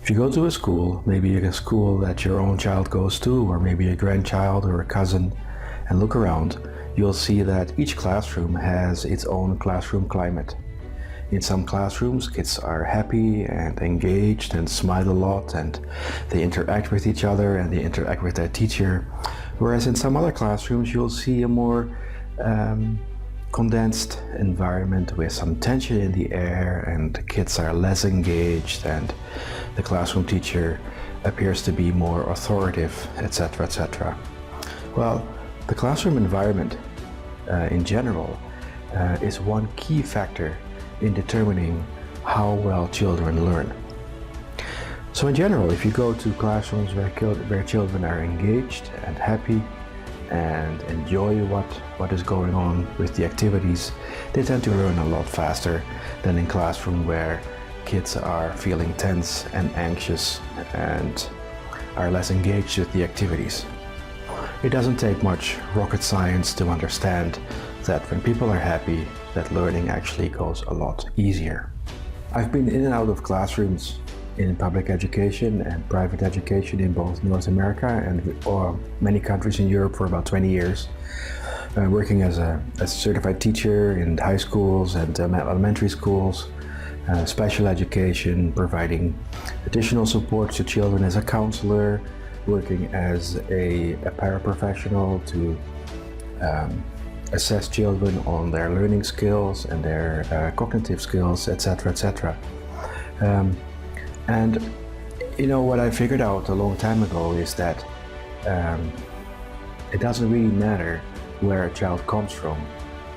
If you go to a school, maybe a school that your own child goes to, or maybe a grandchild or a cousin, and look around, you'll see that each classroom has its own classroom climate. In some classrooms, kids are happy and engaged and smile a lot, and they interact with each other and they interact with their teacher. Whereas in some other classrooms, you'll see a more condensed environment with some tension in the air, and the kids are less engaged, and the classroom teacher appears to be more authoritative, etc., etc. Well, the classroom environment in general is one key factor in determining how well children learn. So in general, if you go to classrooms where children are engaged and happy and enjoy what is going on with the activities, they tend to learn a lot faster than in classroom where kids are feeling tense and anxious and are less engaged with the activities. It doesn't take much rocket science to understand that when people are happy, that learning actually goes a lot easier. I've been in and out of classrooms in public education and private education in both North America and many countries in Europe for about 20 years, working as a certified teacher in high schools and elementary schools, special education, providing additional support to children as a counselor, working as a paraprofessional to assess children on their learning skills and their cognitive skills, etc., etc. And you know, what I figured out a long time ago is that it doesn't really matter where a child comes from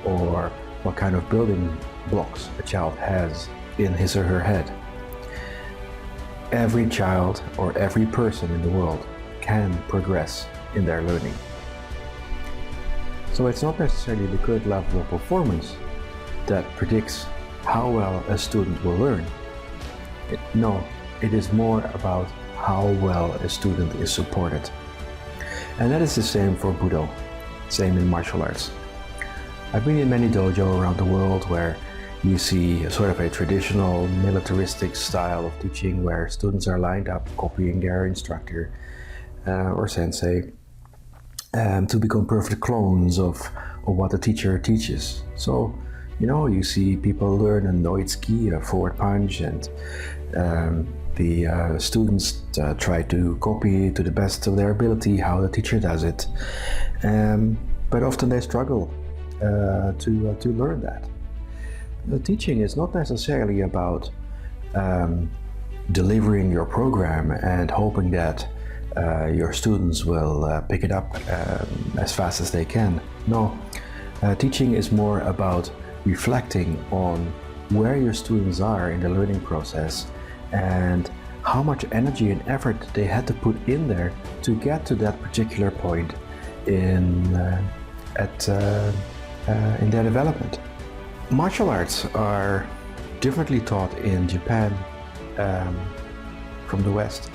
or what kind of building blocks a child has in his or her head. Every child or every person in the world can progress in their learning. So it's not necessarily the current level of performance that predicts how well a student will learn. No, it is more about how well a student is supported. And that is the same for Budo, same in martial arts. I've been in many dojo around the world where you see sort of a traditional militaristic style of teaching where students are lined up copying their instructor or sensei to become perfect clones of what the teacher teaches. So, you know, you see people learn a Noitsuki, a forward punch, and the students try to copy to the best of their ability how the teacher does it. But often they struggle to learn that. The teaching is not necessarily about delivering your program and hoping that your students will pick it up as fast as they can. No, teaching is more about reflecting on where your students are in the learning process and how much energy and effort they had to put in there to get to that particular point in their development. Martial arts are differently taught in Japan from the West.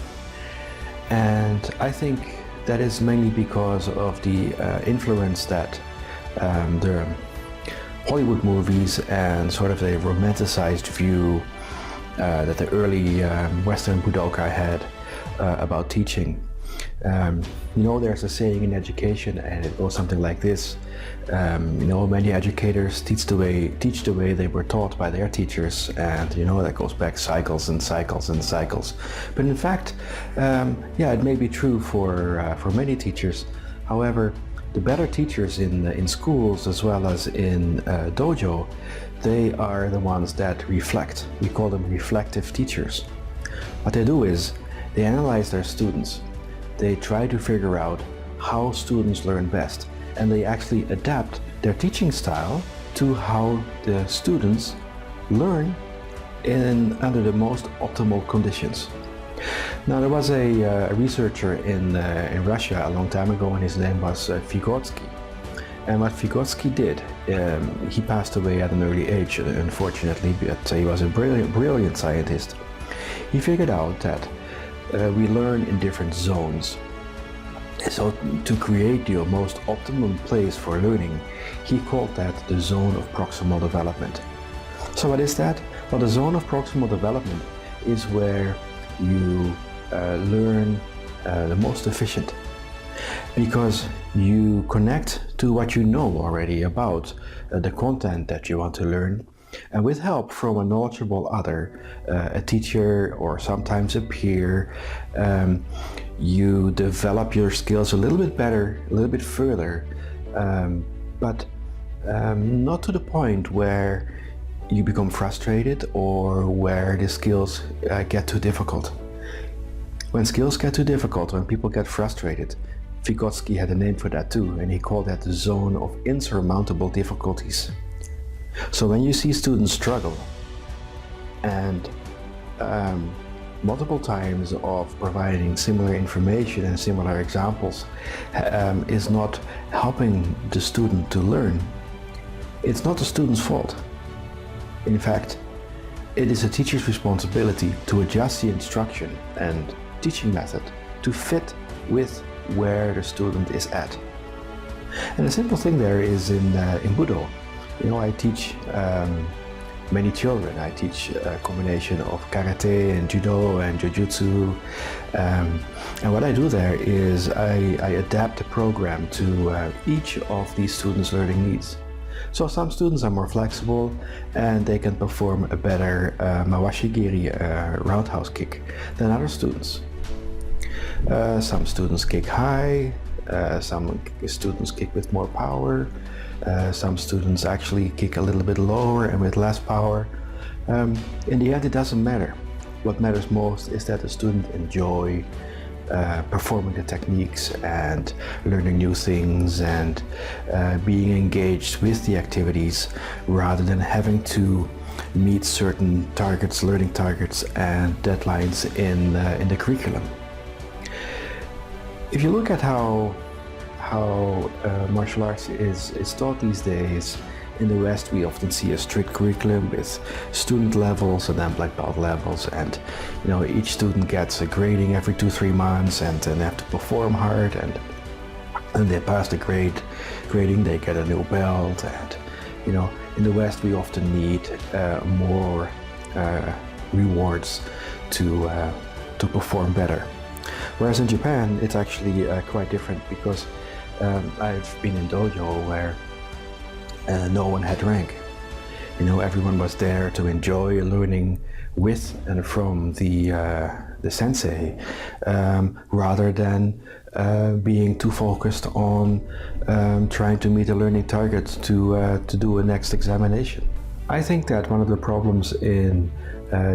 And I think that is mainly because of the influence that the Hollywood movies and sort of a romanticized view that the early Western Budokai had about teaching. You know, there's a saying in education, and it goes something like this. You know, many educators teach the way they were taught by their teachers, and you know, that goes back cycles and cycles and cycles. But in fact, yeah, it may be true for many teachers. However, the better teachers in schools as well as in dojo, they are the ones that reflect. We call them reflective teachers. What they do is they analyze their students. They try to figure out how students learn best, and they actually adapt their teaching style to how the students learn under the most optimal conditions. Now, there was a researcher in Russia a long time ago, and his name was Vygotsky. And what Vygotsky did, he passed away at an early age, unfortunately, but he was a brilliant scientist. He figured out that we learn in different zones. So to create the most optimum place for learning, he called that the zone of proximal development. So what is that? Well, the zone of proximal development is where you learn the most efficient, because you connect to what you know already about the content that you want to learn, and with help from a knowledgeable other, a teacher or sometimes a peer, you develop your skills a little bit better, a little bit further, but not to the point where you become frustrated or where the skills get too difficult. When skills get too difficult, when people get frustrated, Vygotsky had a name for that too, and he called that the zone of insurmountable difficulties. So when you see students struggle, and multiple times of providing similar information and similar examples is not helping the student to learn, it's not the student's fault. In fact, it is a teacher's responsibility to adjust the instruction and teaching method to fit with where the student is at. And the simple thing there is in Budo. You know, I teach many children. I teach a combination of karate and judo and jujutsu. And what I do there is I adapt the program to each of these students' learning needs. So some students are more flexible and they can perform a better mawashi-giri roundhouse kick than other students. Some students kick high, some students kick with more power, some students actually kick a little bit lower and with less power. In the end, it doesn't matter. What matters most is that the student enjoy performing the techniques and learning new things and being engaged with the activities, rather than having to meet certain targets, learning targets and deadlines in the curriculum. If you look at how martial arts is taught these days, in the West we often see a strict curriculum with student levels and then black belt levels, and you know, each student gets a grading every 2-3 months and they have to perform hard, and when they pass the grading they get a new belt. And you know, in the West we often need more rewards to perform better. Whereas in Japan it's actually quite different, because I've been in dojo where no one had rank. You know, everyone was there to enjoy learning with and from the sensei, rather than being too focused on trying to meet a learning target to do a next examination. I think that one of the problems in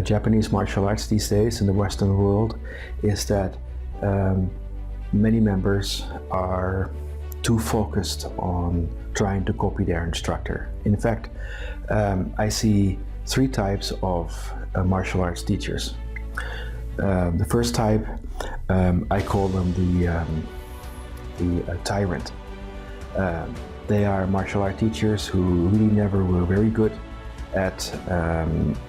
Japanese martial arts these days in the Western world is that many members are too focused on trying to copy their instructor. In fact, I see 3 types of martial arts teachers. The first type, I call them the tyrant. They are martial art teachers who really never were very good at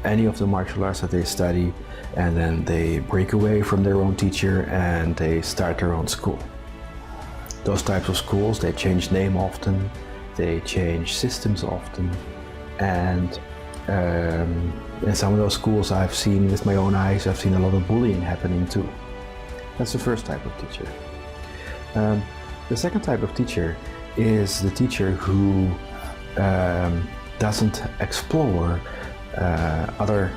any of the martial arts that they study, and then they break away from their own teacher and they start their own school. Those types of schools, they change name often, they change systems often, and in some of those schools I've seen with my own eyes, I've seen a lot of bullying happening too. That's the first type of teacher. The second type of teacher is the teacher who doesn't explore other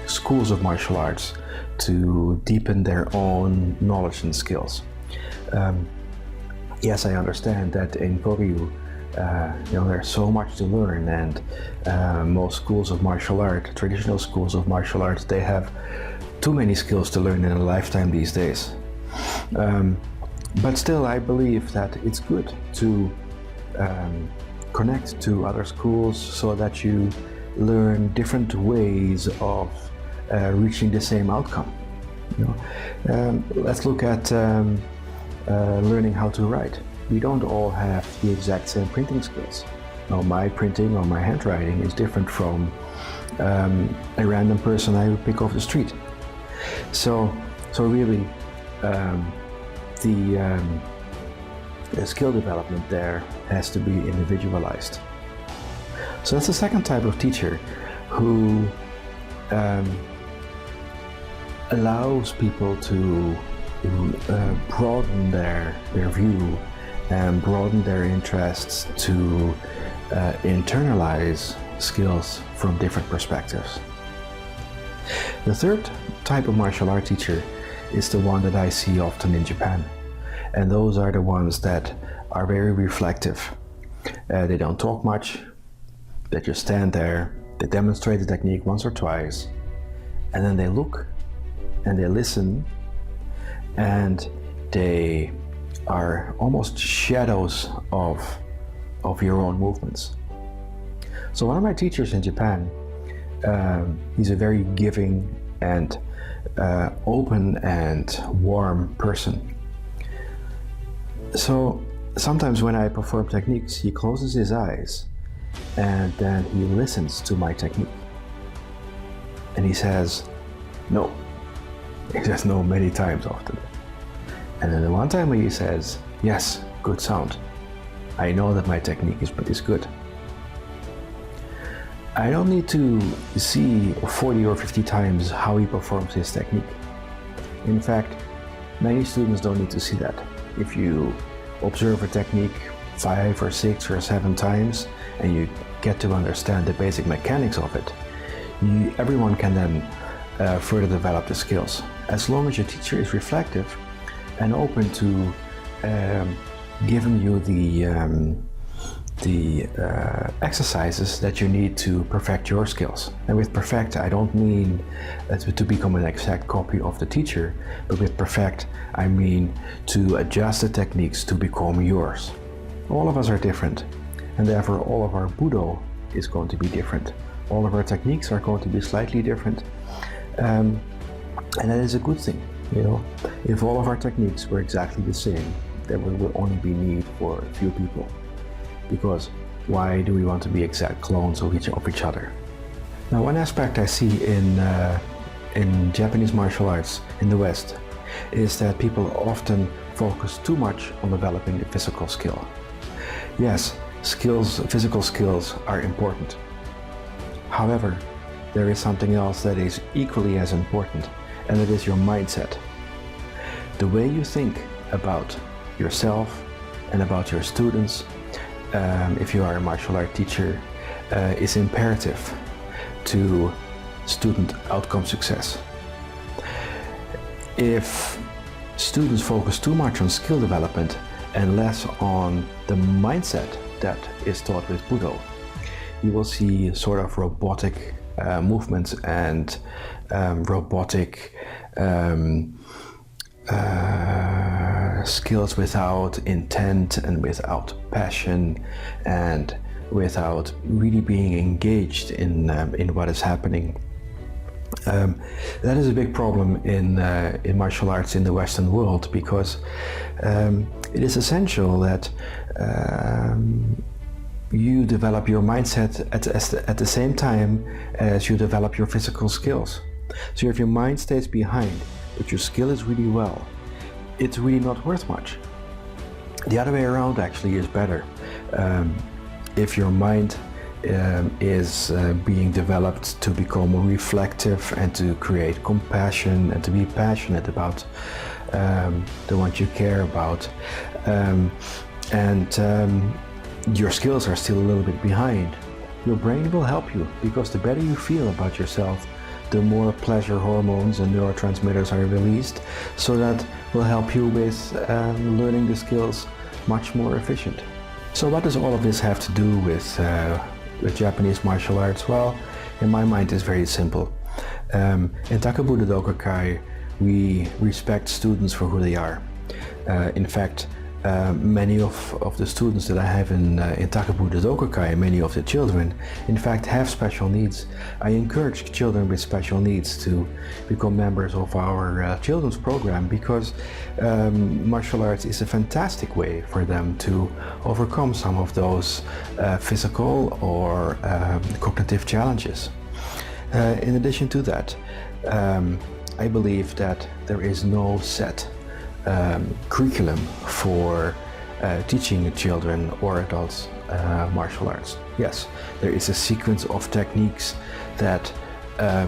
schools of martial arts to deepen their own knowledge and skills. Yes, I understand that in Koryu, you know, there's so much to learn, and most schools of martial art, traditional schools of martial arts, they have too many skills to learn in a lifetime these days. But still, I believe that it's good to connect to other schools so that you learn different ways of reaching the same outcome. You know? Let's look at learning how to write. We don't all have the exact same printing skills. Now, my printing or my handwriting is different from a random person I would pick off the street. So really, the skill development there has to be individualized. So that's the second type of teacher who allows people to broaden their view and broaden their interests to internalize skills from different perspectives. The third type of martial art teacher is the one that I see often in Japan, and those are the ones that are very reflective. They don't talk much, they just stand there, they demonstrate the technique once or twice, and then they look and they listen, and they are almost shadows of your own movements. So one of my teachers in Japan, he's a very giving and open and warm person. So sometimes when I perform techniques, he closes his eyes and then he listens to my technique. And he says, no. He says no many times often. And then the one time he says, yes, good sound. I know that my technique is good. I don't need to see 40 or 50 times how he performs his technique. In fact, many students don't need to see that. If you observe a technique 5 or 6 or 7 times and you get to understand the basic mechanics of it, everyone can then further develop the skills. As long as your teacher is reflective and open to giving you the exercises that you need to perfect your skills. And with perfect, I don't mean to become an exact copy of the teacher, but with perfect, I mean to adjust the techniques to become yours. All of us are different, and therefore all of our Budo is going to be different. All of our techniques are going to be slightly different, and that is a good thing. You know, if all of our techniques were exactly the same, there would only be need for a few people. Because why do we want to be exact clones of each other? Now, one aspect I see in Japanese martial arts in the West is that people often focus too much on developing the physical skill. Yes, physical skills are important. However, there is something else that is equally as important, and it is your mindset. The way you think about yourself and about your students, if you are a martial art teacher, is imperative to student outcome success. If students focus too much on skill development and less on the mindset that is taught with Budo, you will see sort of robotic movements and robotic skills without intent and without passion and without really being engaged in what is happening. That is a big problem in martial arts in the Western world, because it is essential that you develop your mindset at the same time as you develop your physical skills. So if your mind stays behind, but your skill is really well, it's really not worth much. The other way around actually is better. If your mind is being developed to become more reflective and to create compassion and to be passionate about the ones you care about, your skills are still a little bit behind, your brain will help you, because the better you feel about yourself, the more pleasure hormones and neurotransmitters are released, so that will help you with learning the skills much more efficient. So what does all of this have to do with Japanese martial arts? Well, in my mind it's very simple. In Takabudo Dokokai, we respect students for who they are. In fact, many of the students that I have in Takabudo Dokokai, many of the children, in fact, have special needs. I encourage children with special needs to become members of our children's program, because martial arts is a fantastic way for them to overcome some of those physical or cognitive challenges. In addition to that, I believe that there is no set curriculum for teaching children or adults martial arts. Yes, there is a sequence of techniques that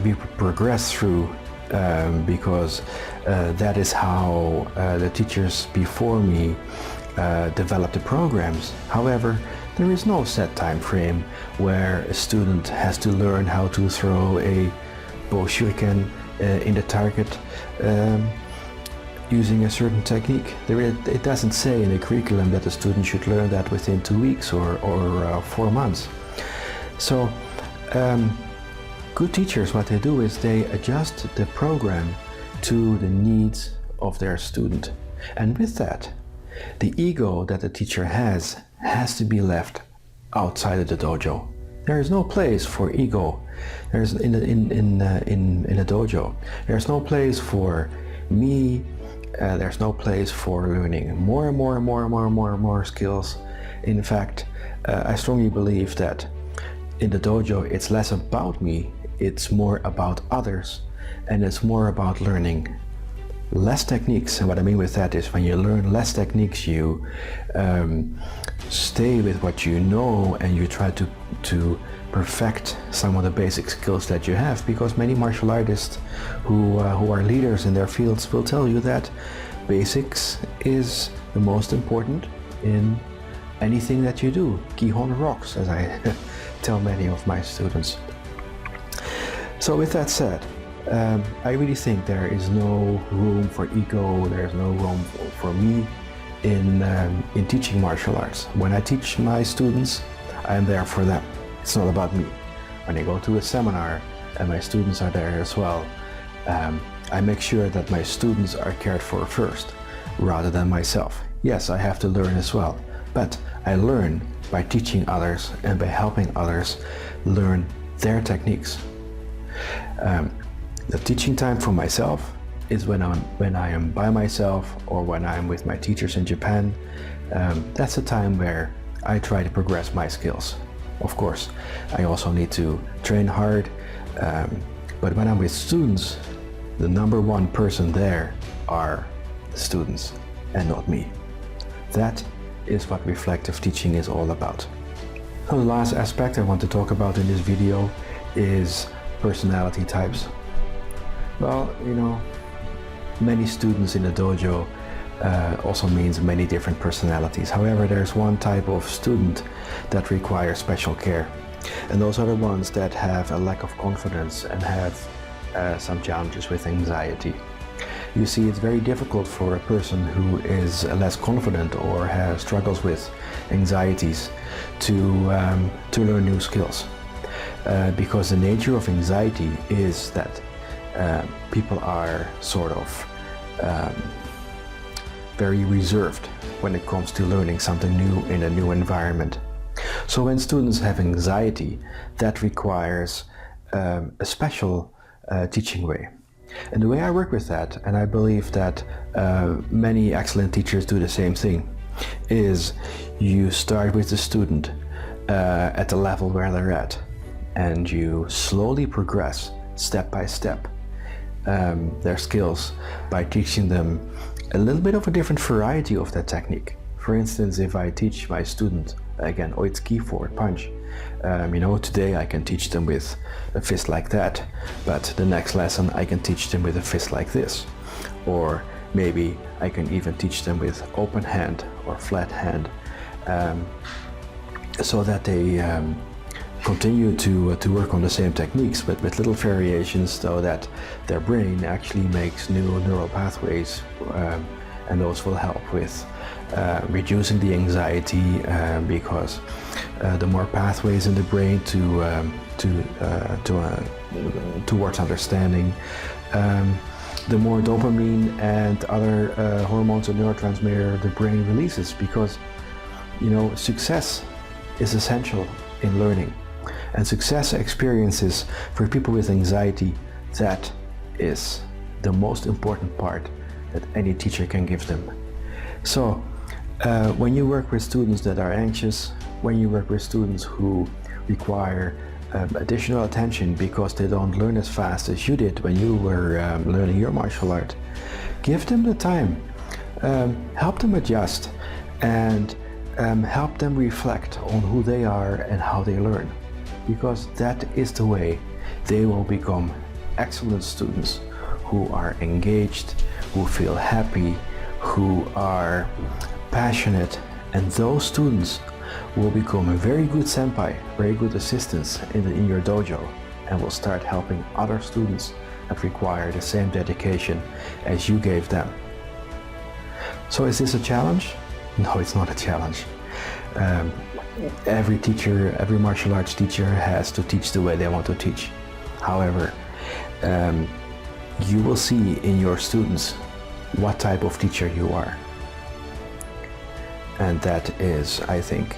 we progress through because that is how the teachers before me developed the programs. However, there is no set time frame where a student has to learn how to throw a bow shuriken in the target using a certain technique. It doesn't say in the curriculum that the student should learn that within 2 weeks or 4 months. So good teachers, what they do is they adjust the program to the needs of their student. And with that, the ego that the teacher has to be left outside of the dojo. There is no place for ego. There's in a dojo. There's no place for me. There's no place for learning more and more skills. In fact, I strongly believe that in the dojo it's less about me, it's more about others, and it's more about learning less techniques. And what I mean with that is when you learn less techniques, you stay with what you know and you try to perfect some of the basic skills that you have, because many martial artists who are leaders in their fields will tell you that basics is the most important in anything that you do. Kihon rocks, as I tell many of my students. So with that said, I really think there is no room for ego, there's no room for me in teaching martial arts. When I teach my students, I am there for them. It's not about me. When I go to a seminar and my students are there as well, I make sure that my students are cared for first, rather than myself. Yes, I have to learn as well, but I learn by teaching others and by helping others learn their techniques. The teaching time for myself is when I am by myself or when I'm with my teachers in Japan. That's the time where I try to progress my skills. Of course, I also need to train hard, but when I'm with students, the number one person there are the students and not me. That is what reflective teaching is all about. So the last aspect I want to talk about in this video is personality types. Well, you know, many students in the dojo also means many different personalities. However, there's one type of student that requires special care, and those are the ones that have a lack of confidence and have some challenges with anxiety. You see, it's very difficult for a person who is less confident or has struggles with anxieties to learn new skills, because the nature of anxiety is that people are sort of very reserved when it comes to learning something new in a new environment. So when students have anxiety, that requires a special teaching way. And the way I work with that, and I believe that many excellent teachers do the same thing, is you start with the student at the level where they're at, and you slowly progress step by step their skills by teaching them a little bit of a different variety of that technique. For instance, if I teach my student, again, oitsuki, forward punch, you know, today I can teach them with a fist like that, but the next lesson I can teach them with a fist like this. Or maybe I can even teach them with open hand or flat hand, so that they continue to work on the same techniques, but with little variations, so that their brain actually makes new neural pathways, and those will help with reducing the anxiety, because the more pathways in the brain towards understanding, the more dopamine and other hormones and neurotransmitter the brain releases, because, you know, success is essential in learning. And success experiences for people with anxiety, that is the most important part that any teacher can give them. So when you work with students that are anxious, when you work with students who require additional attention because they don't learn as fast as you did when you were learning your martial art, give them the time, help them adjust, and help them reflect on who they are and how they learn, because that is the way they will become excellent students who are engaged, who feel happy, who are passionate, and those students will become a very good senpai, very good assistants in your dojo, and will start helping other students that require the same dedication as you gave them. So is this a challenge? No, it's not a challenge. Every teacher, every martial arts teacher has to teach the way they want to teach. However, you will see in your students what type of teacher you are. And that is, I think,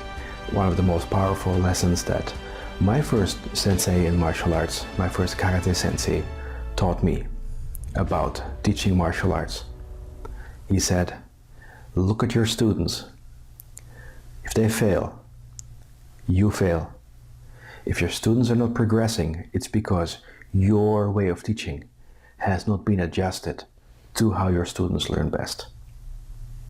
one of the most powerful lessons that my first sensei in martial arts, my first karate sensei, taught me about teaching martial arts. He said, look at your students. If they fail, you fail. If your students are not progressing, it's because your way of teaching has not been adjusted to how your students learn best.